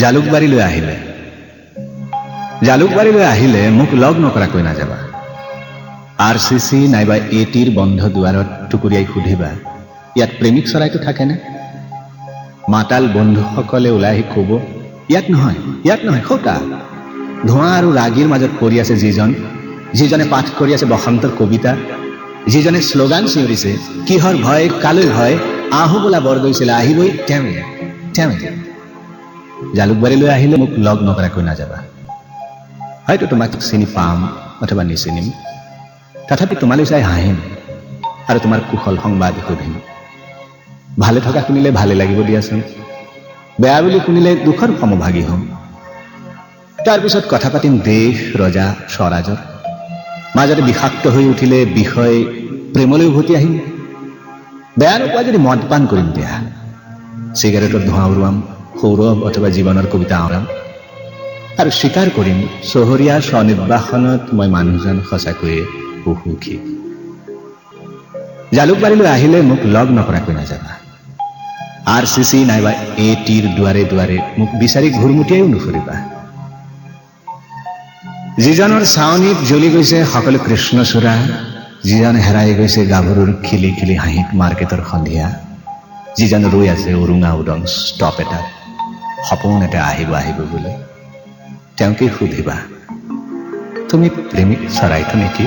জালুকবাৰীলৈ আহিলে মোক লগ নকৰাকৈ নাযাবা। RCC নাইবা ATৰ বন্ধ দুৱাৰত টুকুৰিয়াই সুধিবা, ইয়াত প্ৰেমিক চৰাইটো থাকেনে? মাতাল বন্ধুসকলে ওলাই আহি ক'ব, ইয়াত নহয় সৌতা। ধোঁৱা আৰু ৰাগীৰ মাজত পৰি আছে যিজনে পাঠ কৰি আছে বসন্তৰ কবিতা, যিজনে শ্লোগান চিঞৰিছে, কিহৰ ভয় কালৈ ভয়, আহো বোলা বৰ গৈছিলে আহিবই তেওঁ। জালুকবাৰীলৈ আহিলে মোক লগ নকৰাকৈ নাযাবা। হয়তো তোমাক চিনি পাম অথবা নিচিনিম, তথাপি তোমালৈ চাই হাঁহিম আৰু তোমাৰ কুশল সংবাদ সুধিম। ভালে থকা শুনিলে ভালে লাগিব দিয়াচোন, বেয়া বুলি শুনিলে দুখৰ সমভাগী হ'ম। তাৰপিছত কথা পাতিম দেশ, ৰজা, স্বৰাজৰ। মাজতে বিষাক্ত হৈ উঠিলে বিষয় প্ৰেমলৈ উভতি আহিম। বেয়া নোপোৱা যদি মদ পান কৰিম দিয়া, চিগাৰেটৰ ধোঁৱা উৰুৱাম, সৌৰভ অথবা জীৱনৰ কবিতা আওৰাম আৰু স্বীকাৰ কৰিম চহৰীয়া স্বনিৰ্বাসনত মই মানুহজন সঁচাকৈয়ে সুখী। জালুকবাৰীলৈ আহিলে মোক লগ নকৰাকৈ নাযাবা। RCC নাইবা ATৰ দুৱাৰে দুৱাৰে মোক বিচাৰি ঘূৰমুটিয়াইও নুফুৰিবা। যিজনৰ চাৱনীত জ্বলি গৈছে সকলো কৃষ্ণচূড়া, যিজন হেৰাই গৈছে গাভৰুৰ খিলি খিলি হাঁহিত মাৰ্কেটৰ সন্ধিয়া, যিজন ৰৈ আছে উৰুঙা উদং ষ্টপ এটাত সপোন এটা আহিব বুলি, তেওঁকেই সুধিবা, তুমি প্ৰেমিক চৰাইটো নেকি?